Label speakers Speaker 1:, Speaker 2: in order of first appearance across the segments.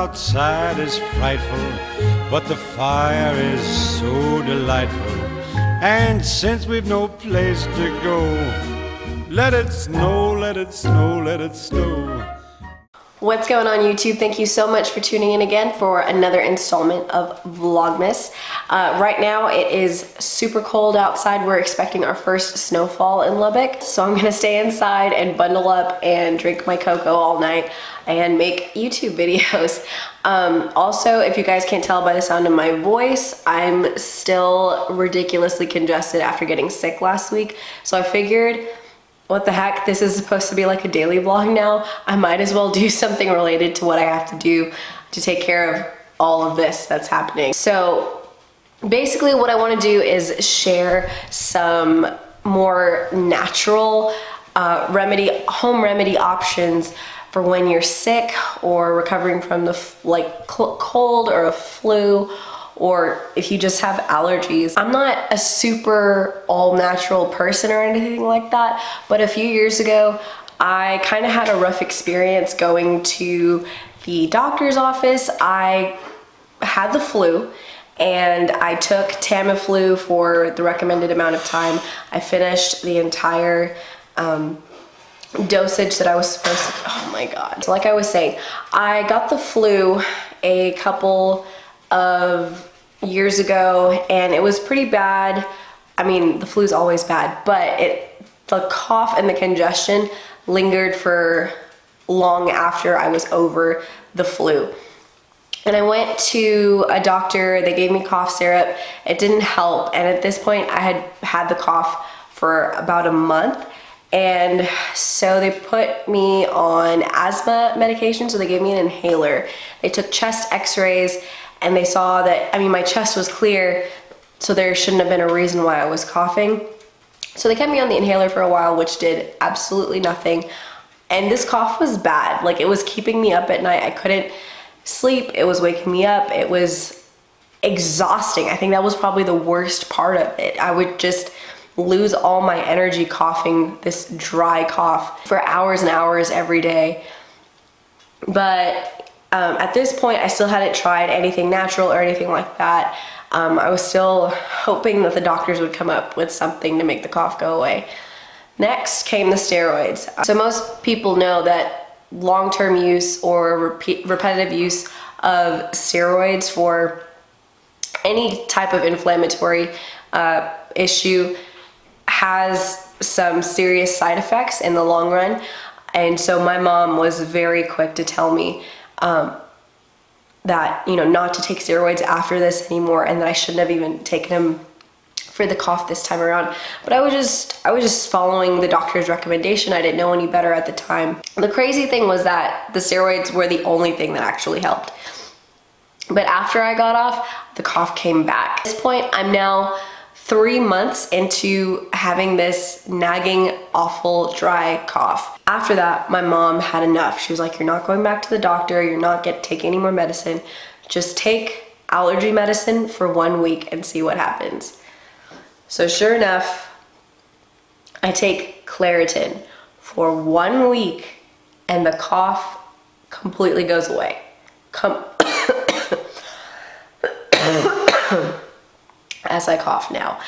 Speaker 1: outside is frightful, but the fire is so delightful. And since we've no place to go, let it snow, let it snow, let it snow.
Speaker 2: What's going on, YouTube? Thank you so much for tuning in again for another installment of Vlogmas. Right now it is super cold outside. We're expecting our first snowfall in Lubbock. So I'm gonna stay inside and bundle up and drink my cocoa all night and make YouTube videos. Also, if you guys can't tell by the sound of my voice, I'm still ridiculously congested after getting sick last week. So I figured, what the heck, this is supposed to be like a daily vlog now. I might as well do something related to what I have to do to take care of all of this that's happening. So basically what I want to do is share some more natural home remedy options for when you're sick or recovering from the cold or a flu, or if you just have allergies. I'm not a super all-natural person or anything like that, but a few years ago, I kind of had a rough experience going to the doctor's office. I had the flu, and I took Tamiflu for the recommended amount of time. I finished the entire dosage that I was supposed to. Oh my God. So like I was saying, I got the flu a couple of years ago, and it was pretty bad. I mean, the flu's always bad, but the cough and the congestion lingered for long after I was over the flu. And I went to a doctor, they gave me cough syrup, it didn't help, and at this point I had had the cough for about a month. And so they put me on asthma medication, so they gave me an inhaler. They took chest x-rays, and they saw that, I mean, my chest was clear, so there shouldn't have been a reason why I was coughing. So they kept me on the inhaler for a while, which did absolutely nothing. And this cough was bad. Like, it was keeping me up at night. I couldn't sleep. It was waking me up. It was exhausting. I think that was probably the worst part of it. I would just lose all my energy coughing this dry cough for hours and hours every day. But at this point, I still hadn't tried anything natural or anything like that. I was still hoping that the doctors would come up with something to make the cough go away. Next came the steroids. So most people know that long-term use or repetitive use of steroids for any type of inflammatory issue has some serious side effects in the long run. And so my mom was very quick to tell me that, you know, not to take steroids after this anymore, and that I shouldn't have even taken them for the cough this time around. But I was just following the doctor's recommendation. I didn't know any better at the time. The crazy thing was that the steroids were the only thing that actually helped. But after I got off, the cough came back. At this point, I'm now 3 months into having this nagging, awful, dry cough. After that, my mom had enough. She was like, you're not going back to the doctor, you're not taking any more medicine. Just take allergy medicine for 1 week and see what happens. So sure enough, I take Claritin for 1 week, and the cough completely goes away. As I cough now.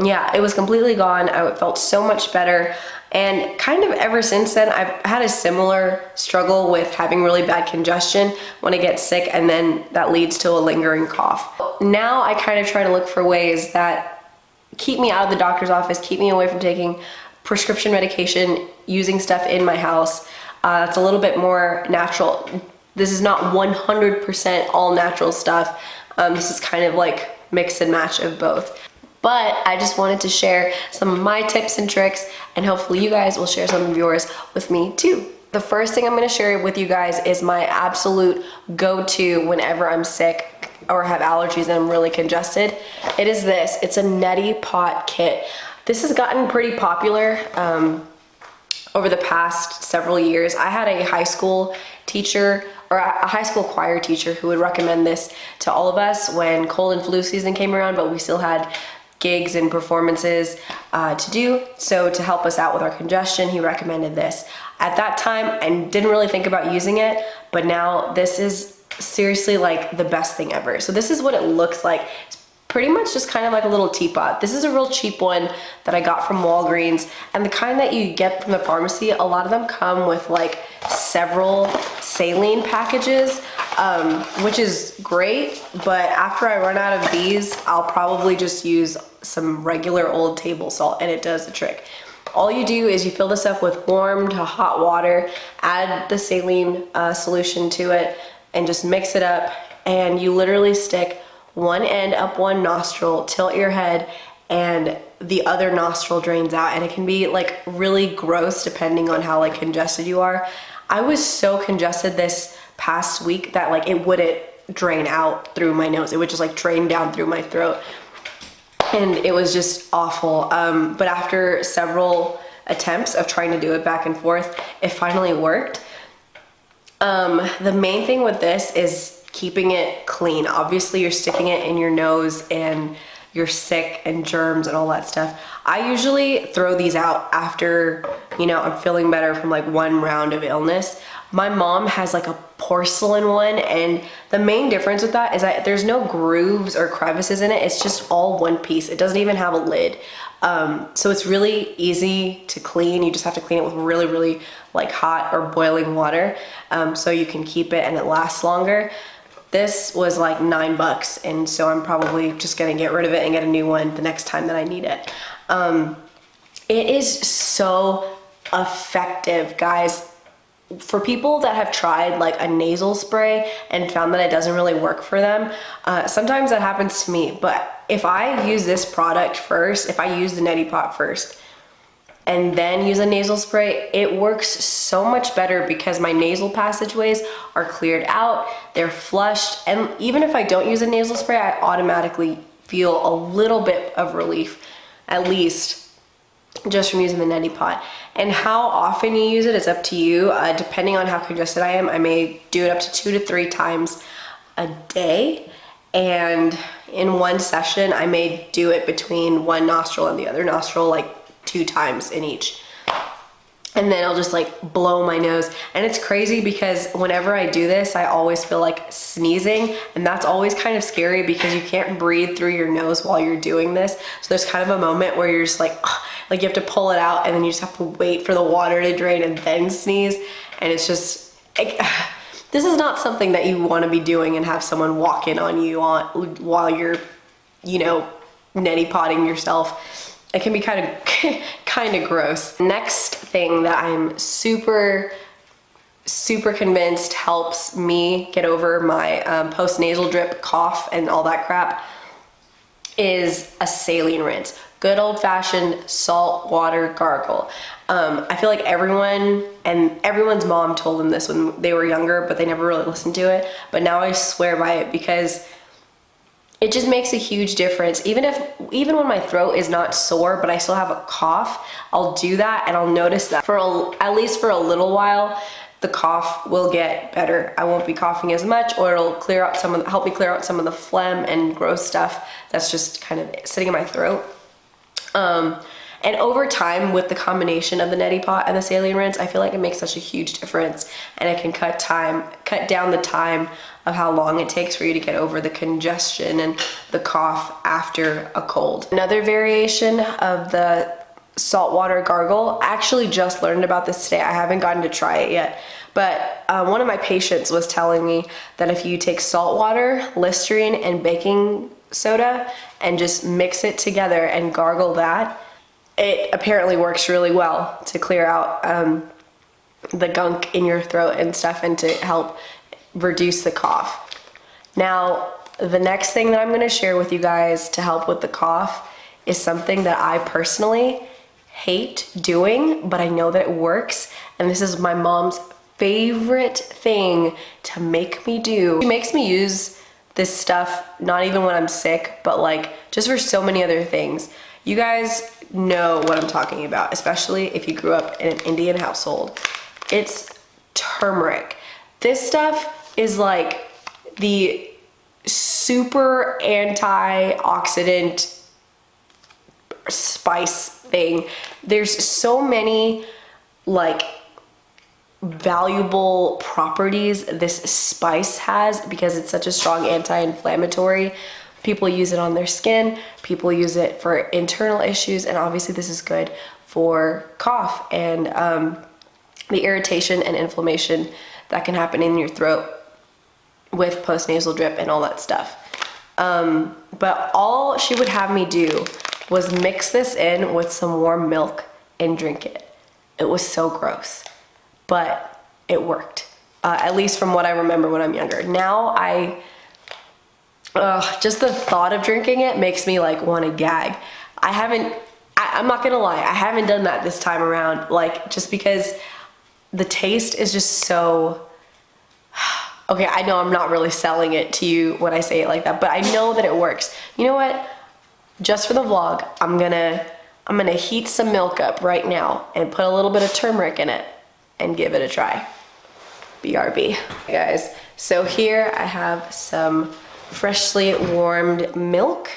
Speaker 2: Yeah, it was completely gone. I felt so much better, and kind of ever since then I've had a similar struggle with having really bad congestion when I get sick, and then that leads to a lingering cough. Now I kind of try to look for ways that keep me out of the doctor's office, keep me away from taking prescription medication, using stuff in my house. It's a little bit more natural. This is not 100% all natural stuff. This is kind of like mix and match of both. But I just wanted to share some of my tips and tricks, and hopefully you guys will share some of yours with me too. The first thing I'm gonna share with you guys is my absolute go-to whenever I'm sick or have allergies and I'm really congested. It is this. It's a Neti Pot kit. This has gotten pretty popular over the past several years. I had a high school teacher, or a high school choir teacher, who would recommend this to all of us when cold and flu season came around, but we still had gigs and performances to do. So to help us out with our congestion, he recommended this. At that time, I didn't really think about using it, but now this is seriously like the best thing ever. So this is what it looks like. It's pretty much just kind of like a little teapot. This is a real cheap one that I got from Walgreens, and the kind that you get from the pharmacy, a lot of them come with like several saline packages, which is great, but after I run out of these, I'll probably just use some regular old table salt, and it does the trick. All you do is you fill this up with warm to hot water, add the saline solution to it, and just mix it up, and you literally stick one end up one nostril, tilt your head, and the other nostril drains out, and it can be like really gross depending on how like congested you are. I was so congested this past week that like it wouldn't drain out through my nose. It would just like drain down through my throat, and it was just awful. But after several attempts of trying to do it back and forth, it finally worked. The main thing with this is keeping it clean. Obviously you're sticking it in your nose and you're sick and germs and all that stuff. I usually throw these out after, you know, I'm feeling better from like one round of illness. My mom has like a porcelain one, and the main difference with that is that there's no grooves or crevices in it. It's just all one piece. It doesn't even have a lid. So it's really easy to clean. You just have to clean it with really, really like hot or boiling water, so you can keep it and it lasts longer. This was like $9, and so I'm probably just gonna get rid of it and get a new one the next time that I need it. It is so effective, guys. For people that have tried like a nasal spray and found that it doesn't really work for them, sometimes that happens to me, but if I use this product first, if I use the Neti Pot first, and then use a nasal spray, it works so much better because my nasal passageways are cleared out, they're flushed, and even if I don't use a nasal spray, I automatically feel a little bit of relief, at least just from using the Neti Pot. And how often you use it is up to you. Depending on how congested I am, I may do it up to 2 to 3 times a day, and in one session, I may do it between one nostril and the other nostril, like 2 times in each. And then I'll just like blow my nose. And it's crazy because whenever I do this, I always feel like sneezing, and that's always kind of scary because you can't breathe through your nose while you're doing this. So there's kind of a moment where you're just like you have to pull it out, and then you just have to wait for the water to drain and then sneeze. And it's just, this is not something that you want to be doing and have someone walk in on you while you're, you know, neti potting yourself. It can be kind of gross. Next thing that I'm super convinced helps me get over my post-nasal drip cough and all that crap is a saline rinse. Good old-fashioned salt water gargle. I feel like everyone's mom told them this when they were younger, but they never really listened to it. But now I swear by it because it just makes a huge difference. Even when my throat is not sore, but I still have a cough, I'll do that and I'll notice that at least for a little while, the cough will get better. I won't be coughing as much, or it'll help me clear out some of the phlegm and gross stuff that's just kind of sitting in my throat. And over time, with the combination of the Neti Pot and the saline rinse, I feel like it makes such a huge difference, and it can cut down the time of how long it takes for you to get over the congestion and the cough after a cold. Another variation of the saltwater gargle, I actually just learned about this today. I haven't gotten to try it yet, but one of my patients was telling me that if you take salt water, Listerine, and baking soda and just mix it together and gargle that, it apparently works really well to clear out the gunk in your throat and stuff, and to help reduce the cough. Now, the next thing that I'm going to share with you guys to help with the cough is something that I personally hate doing, but I know that it works, and this is my mom's favorite thing to make me do. She makes me use this stuff not even when I'm sick, but like just for so many other things. You guys know what I'm talking about, especially if you grew up in an Indian household. It's turmeric. This stuff is like the super antioxidant spice thing. There's so many like valuable properties this spice has because it's such a strong anti-inflammatory. People use it on their skin, people use it for internal issues, and obviously this is good for cough and the irritation and inflammation that can happen in your throat with postnasal drip and all that stuff. But all she would have me do was mix this in with some warm milk and drink it. It was so gross, but it worked. At least from what I remember when I'm younger. Now just the thought of drinking it makes me like want to gag. I'm not gonna lie, I haven't done that this time around, like just because the taste is just so, okay, I know I'm not really selling it to you when I say it like that, but I know that it works. You know what? Just for the vlog, I'm gonna heat some milk up right now and put a little bit of turmeric in it and give it a try. BRB. Hey guys, so here I have some freshly warmed milk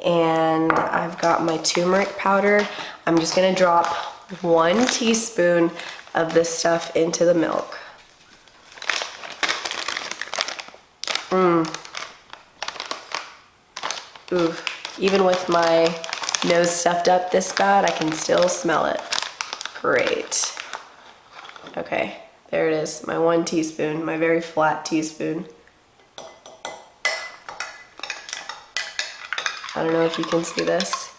Speaker 2: and I've got my turmeric powder. I'm just gonna drop 1 teaspoon of this stuff into the milk. Ooh, even with my nose stuffed up this bad, I can still smell it. Great. Okay, there it is, my 1 teaspoon, my very flat teaspoon. I don't know if you can see this,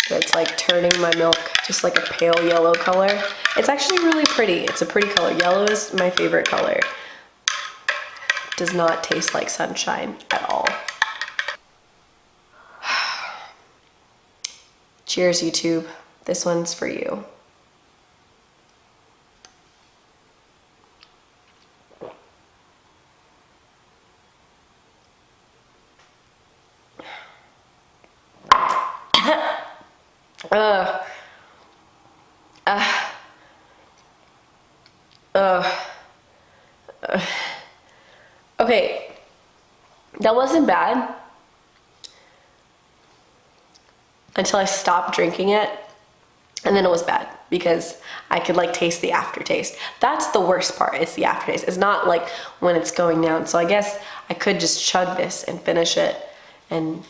Speaker 2: but it's like turning my milk just like a pale yellow color. It's actually really pretty. It's a pretty color. Yellow is my favorite color. Does not taste like sunshine at all. Cheers, YouTube. This one's for you. Okay, that wasn't bad until I stopped drinking it, and then it was bad because I could like taste the aftertaste. That's the worst part, it's the aftertaste. It's not like when it's going down. So I guess I could just chug this and finish it and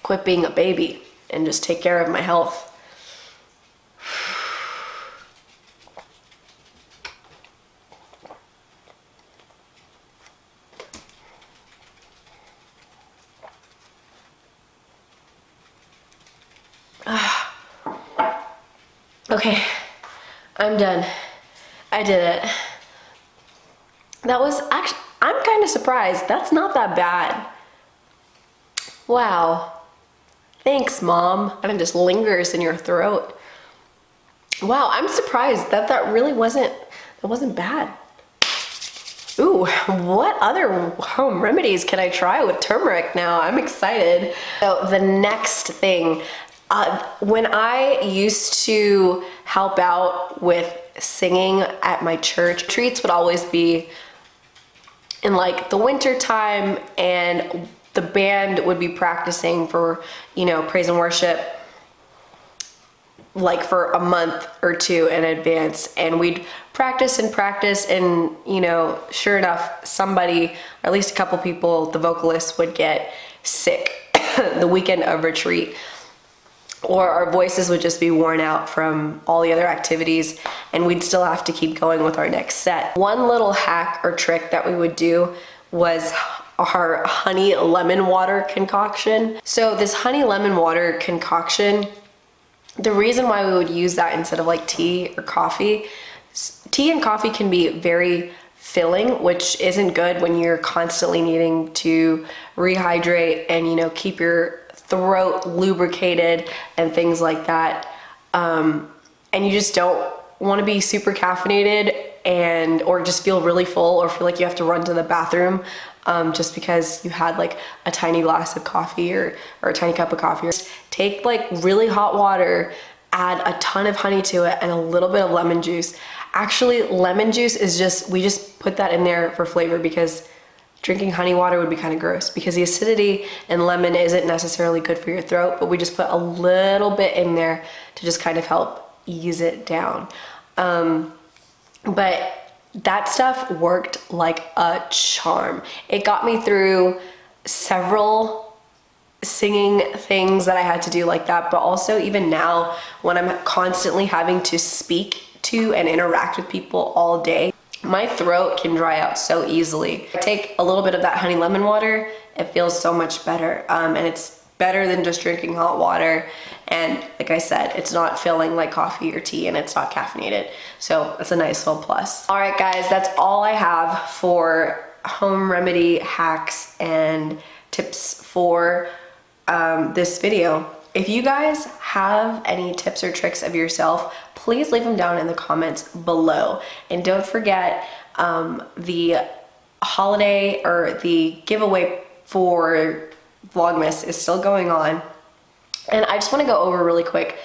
Speaker 2: quit being a baby and just take care of my health. Okay, I'm done. I did it. That was actually, I'm kind of surprised. That's not that bad. Wow. Thanks, Mom. And it just lingers in your throat. Wow, I'm surprised that really wasn't bad. Ooh, what other home remedies can I try with turmeric now? I'm excited. So the next thing, when I used to help out with singing at my church, treats would always be in like the winter time, and the band would be practicing for, you know, praise and worship like for a month or 2 in advance, and we'd practice and, you know, sure enough, somebody, or at least a couple people, the vocalists would get sick the weekend of retreat, or our voices would just be worn out from all the other activities, and we'd still have to keep going with our next set. One little hack or trick that we would do was our honey lemon water concoction. So this honey lemon water concoction, the reason why we would use that instead of like tea or coffee, tea and coffee can be very filling, which isn't good when you're constantly needing to rehydrate and, you know, keep your throat lubricated and things like that. And you just don't want to be super caffeinated or just feel really full or feel like you have to run to the bathroom just because you had like a tiny glass of coffee or a tiny cup of coffee. Take like really hot water, add a ton of honey to it and a little bit of lemon juice. Actually, lemon juice is we just put that in there for flavor because drinking honey water would be kind of gross because the acidity in lemon isn't necessarily good for your throat, but we just put a little bit in there to just kind of help ease it down. But that stuff worked like a charm. It got me through several singing things that I had to do like that, but also even now when I'm constantly having to speak to and interact with people all day, my throat can dry out so easily. I take a little bit of that honey lemon water, it feels so much better, and it's better than just drinking hot water. And like I said, it's not feeling like coffee or tea, and it's not caffeinated. So it's a nice little plus. All right, guys, that's all I have for home remedy hacks and tips for this video. If you guys have any tips or tricks of yourself, please leave them down in the comments below. And don't forget, the holiday or the giveaway for VLOGMAS is still going on. And I just want to go over really quick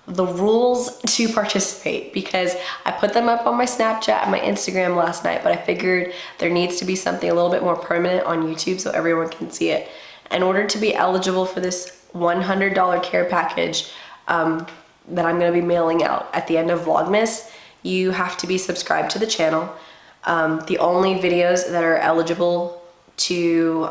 Speaker 2: the rules to participate, because I put them up on my Snapchat and my Instagram last night, but I figured there needs to be something a little bit more permanent on YouTube so everyone can see it. In order to be eligible for this $100 care package that I'm going to be mailing out at the end of VLOGMAS, you have to be subscribed to the channel. The only videos that are eligible to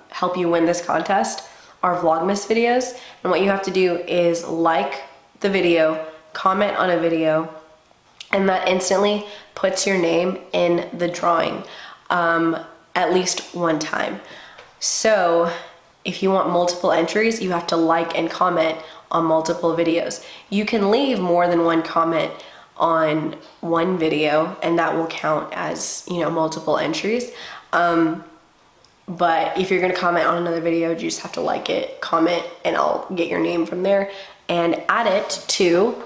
Speaker 2: help you win this contest are VLOGMAS videos, and what you have to do is like the video, comment on a video, and that instantly puts your name in the drawing at least one time. So if you want multiple entries, you have to like and comment on multiple videos. You can leave more than one comment on one video, and that will count as, you know, multiple entries. But if you're gonna comment on another video, you just have to like it, comment, and I'll get your name from there and add it to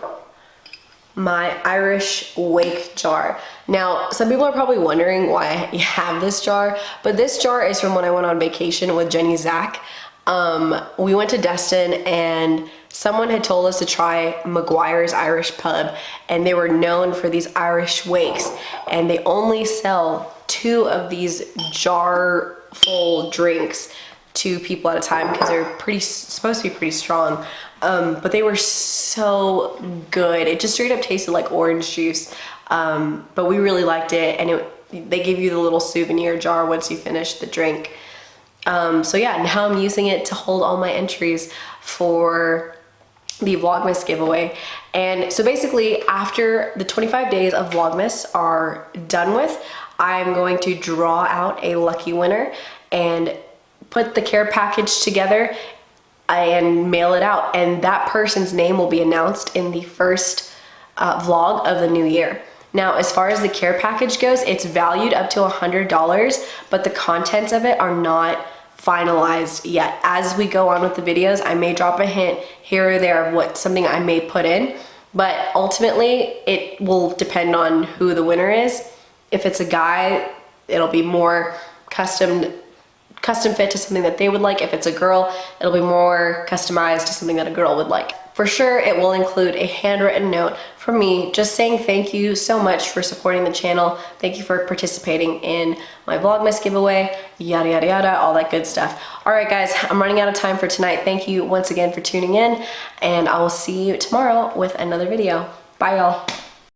Speaker 2: my Irish wake jar. Now, some people are probably wondering why I have this jar, but this jar is from when I went on vacation with Jenny Zach. We went to Destin and someone had told us to try McGuire's Irish Pub, and they were known for these Irish wakes, and they only sell 2 of these jar full drinks to people at a time because they're supposed to be pretty strong, but they were so good. It just straight up tasted like orange juice, but we really liked it, and they give you the little souvenir jar once you finish the drink. So yeah, now I'm using it to hold all my entries for the VLOGMAS giveaway. And so basically, after the 25 days of VLOGMAS are done with, I'm going to draw out a lucky winner and put the care package together and mail it out. And that person's name will be announced in the first vlog of the new year. Now, as far as the care package goes, it's valued up to $100, but the contents of it are not finalized yet. As we go on with the videos, I may drop a hint here or there of what something I may put in, but ultimately it will depend on who the winner is. If it's a guy, it'll be more custom fit to something that they would like. If it's a girl, it'll be more customized to something that a girl would like. For sure, it will include a handwritten note from me just saying thank you so much for supporting the channel. Thank you for participating in my VLOGMAS giveaway, yada, yada, yada, all that good stuff. All right, guys, I'm running out of time for tonight. Thank you once again for tuning in, and I will see you tomorrow with another video. Bye, y'all.